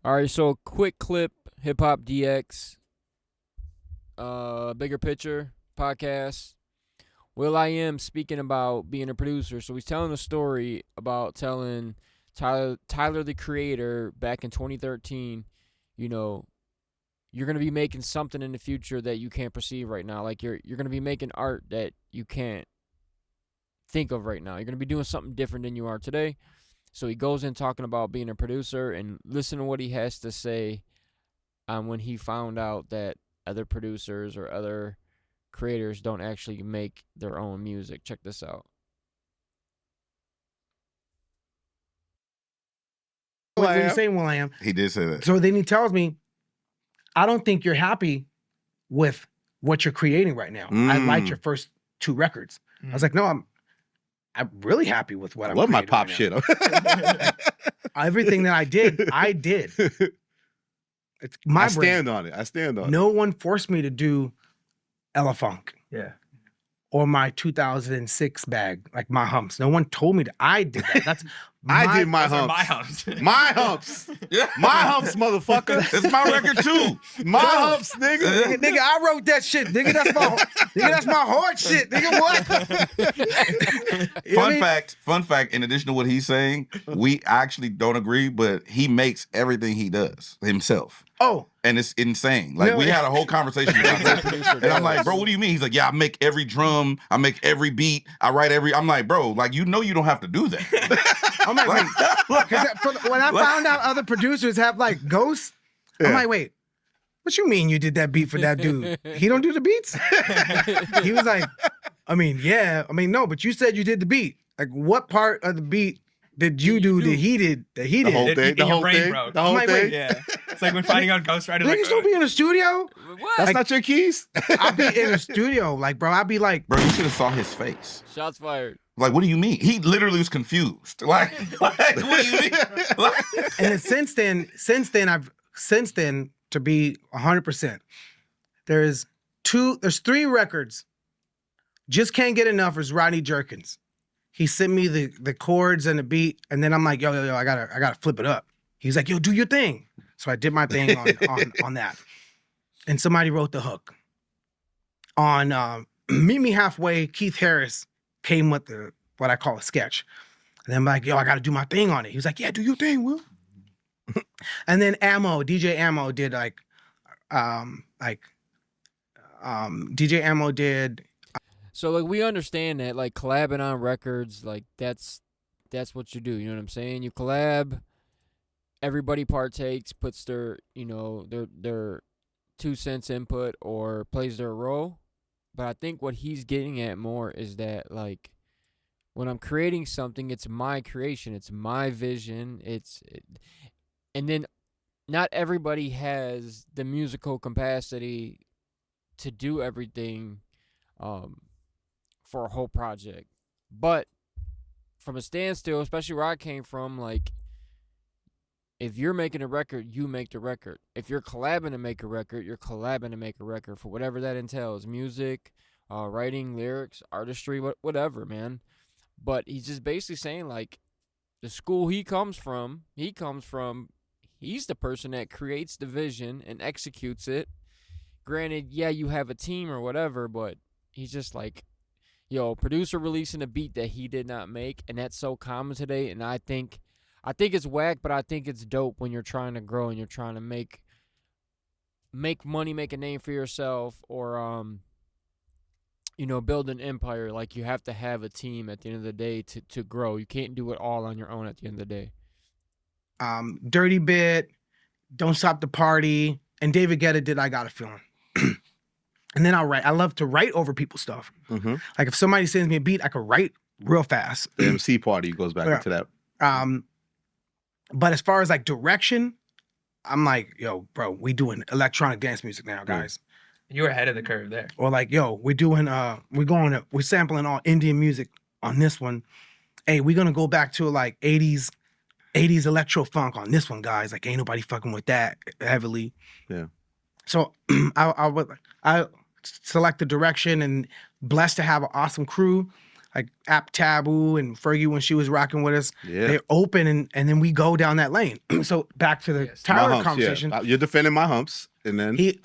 All right, so quick clip, Hip Hop DX, Bigger Picture podcast. Will I Am speaking about being a producer. So he's telling a story about telling Tyler the Creator back in 2013, you know, you're going to be making something in the future that you can't perceive right now. Like you're going to be making art that you can't think of right now. You're going to be doing something different than you are today. So he goes in talking about being a producer and listen to what he has to say when he found out that other producers or other creators don't actually make their own music. Check this out. When you say will.i.am, He did say that. so then he tells me, I don't think you're happy with what you're creating right now. I liked your first 2 records. I was like, no, I'm really happy with what I'm love my creating pop right shit. Everything that I did. It's my I brand. stand on it. I stand on it. No one forced me to do Ella Funk. Yeah. Or my 2006 bag, like My Humps. No one told me that. I did that. That's I did my Those are humps. my humps. My humps. My humps, motherfucker. It's my record too. My humps, nigga. nigga, I wrote that shit. Nigga, that's my hard shit. Nigga, what? You know what I mean? Fun fact, in addition to what he's saying, we actually don't agree, but he makes everything he does himself. Oh, And it's insane. Like, No. we had a whole conversation about that. And I'm like, bro, what do you mean? He's like, yeah, I make every drum. I make every beat. I write every... I'm like, bro, like, you don't have to do that. I'm like, wait. 'Cause when I found out other producers have like ghosts, I'm like, wait, what you mean you did that beat for that dude? He don't do the beats? He was like, no, but you said you did the beat. Like, what part of the beat did you do that he did? The whole It- thing. in The your whole brain thing. broke. The whole I'm like, thing. wait. Yeah. It's like when finding out Ghost Rider. Niggas don't be in the studio. What? That's not your keys? I'll be in the studio, like, bro. I'll be like, Bro, you should have saw his face. Shots fired. Like, what do you mean? He literally was confused. Like what do you mean? Like, and then since then, to be 100%, there's 3 records. Just Can't Get Enough is Rodney Jerkins. He sent me the chords and the beat, and then I'm like, yo, I gotta flip it up. He's like, yo, do your thing. So I did my thing on that. And somebody wrote the hook. On Meet Me Halfway, Keith Harris came with what I call a sketch. And then I'm like, yo, I gotta do my thing on it. He was like, yeah, do your thing, Will. And then DJ Ammo did DJ Ammo did. So like we understand that like collabing on records, like that's what you do. You know what I'm saying? You collab, everybody partakes, puts their their 2 cents input or plays their role. But I think what he's getting at more is that like when I'm creating something, it's my creation, it's my vision, and then not everybody has the musical capacity to do everything for a whole project. But from a standstill, especially where I came from, like if you're making a record, you make the record. If you're collabing to make a record, you're collabing to make a record for whatever that entails. Music, writing, lyrics, artistry, whatever, man. But he's just basically saying like the school he comes from, he's the person that creates the vision and executes it. Granted, yeah, you have a team or whatever, but he's just like, yo, producer releasing a beat that he did not make, and that's so common today. And I think it's whack, but I think it's dope when you're trying to grow and you're trying to make money, make a name for yourself, or build an empire. Like you have to have a team at the end of the day to grow. You can't do it all on your own at the end of the day. Dirty Bit, Don't Stop the Party, and David Guetta did I Got a Feeling. And then I'll write. I love to write over people's stuff. Mm-hmm. Like if somebody sends me a beat, I could write real fast. The MC party goes back into that. But as far as like direction, I'm like, yo, bro, we doing electronic dance music now, guys. You were ahead of the curve there. Or like, yo, we're sampling all Indian music on this one. Hey, we're gonna go back to like 80s electro funk on this one, guys. Like ain't nobody fucking with that heavily. Yeah. So I select the direction and blessed to have an awesome crew. like App Taboo and Fergie when she was rocking with us. Yeah. They're open and then we go down that lane. So back to the Yes. My Tyler humps, conversation. yeah. You're defending my humps, and then He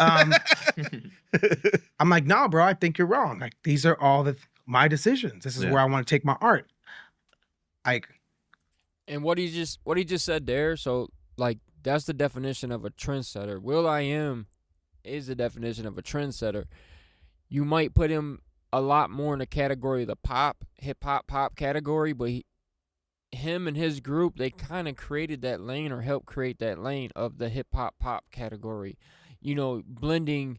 I'm like, nah, bro, I think you're wrong. Like these are all my decisions. This is Yeah. where I want to take my art. Like And what he just said there, so like that's the definition of a trendsetter. Will.i.am is the definition of a trendsetter. You might put him a lot more in the category of the hip hop pop category, but him and his group, they kind of created that lane or helped create that lane of the hip hop pop category. You know, blending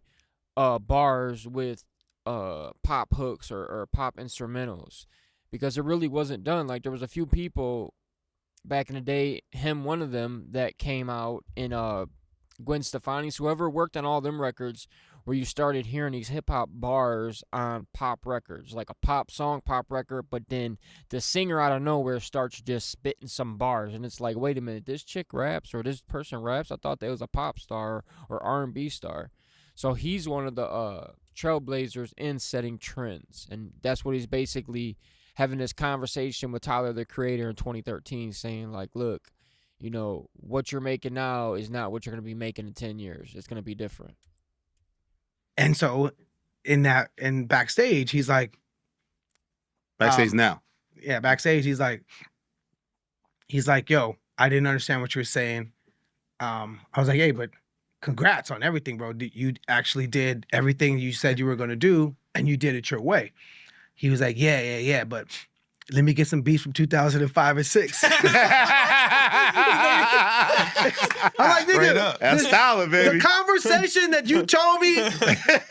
bars with pop hooks or pop instrumentals, because it really wasn't done. Like there was a few people back in the day, him one of them, that came out in Gwen Stefani's, whoever worked on all them records, where you started hearing these hip hop bars on pop records, like a pop song, pop record, but then the singer out of nowhere starts just spitting some bars, and it's like, wait a minute, this chick raps or this person raps? I thought they was a pop star or R&B star. So he's one of the trailblazers in setting trends, and that's what he's basically having this conversation with Tyler, the Creator, in 2013, saying like, look, you know, what you're making now is not what you're going to be making in 10 years. It's going to be different. and so in backstage, he's like, backstage um, now. yeah, backstage, he's like, yo, I didn't understand what you were saying. I was like, hey, but congrats on everything, bro. You actually did everything you said you were going to do, and you did it your way. He was like, yeah, but let me get some beats from 2005 and 6. I'm like, Straight nigga, up. That's Tyler, the baby. conversation that you told me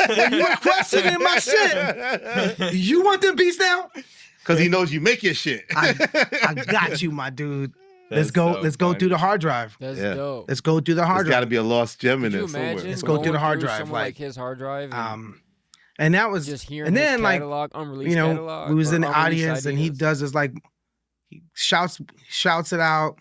when you were questioning my shit, you want them beats now? Because he knows you make your shit. I got you, my dude. Let's That's go. so Let's go funny. through the hard drive. That's Yeah. dope. Let's go through the hard There's got to drive. be a lost gem in Could you there somewhere. imagine Let's go through the going hard through drive, someone like, like his hard drive, and And that was just hearing and his then, like, catalog, unreleased you know, catalog, we was or in the unreleased audience and he ideas. does this, like, he shouts it out.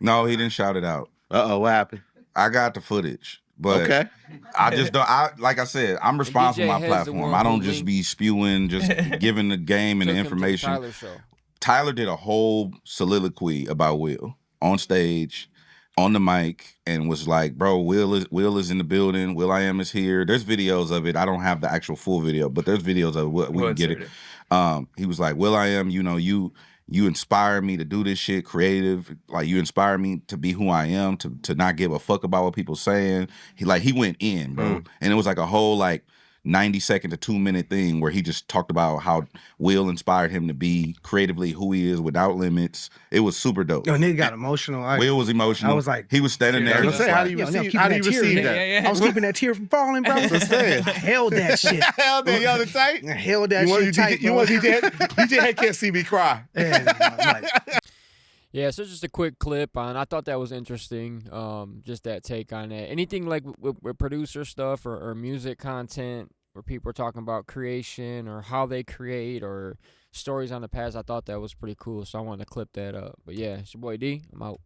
No, he didn't shout it out. Uh-oh, what happened? I got the footage, but Okay. I just don't. Like I said, I'm responsible for my DJ Head's the platform. one I don't who just linked- be spewing, just giving the game and Took the him to information. Tyler show. Tyler did a whole soliloquy about Will on stage, on the mic, and was like, "Bro, Will is in the building. Will.i.am is here. There's videos of it. I don't have the actual full video, but there's videos of it. We We'll can get insert it." He was like, "Will.i.am, you know, you inspire me to do this shit creative. Like you inspire me to be who I am, to not give a fuck about what people saying." He went in, bro, and it was like a whole like 90-second to 2-minute thing where he just talked about how Will inspired him to be creatively who he is without limits. It was super dope. Yo, nigga got emotional. Like, Will was emotional. I was like- he was standing Yeah, there. I was just gonna say, how like- do you Yo, no, receive, keep how do that you tear receive in. that? Yeah. I was keeping that tear from falling, bro. That's what I'm saying. I held that shit. Hell, the other tight. I held that You want shit tight, bro. DJ Head can't see me cry. Yeah, I'm like, Yeah, so just a quick clip on. I thought that was interesting. Just that take on that. Anything like with producer stuff or music content where people are talking about creation or how they create or stories on the past. I thought that was pretty cool, so I wanted to clip that up. But yeah, it's your boy D. I'm out.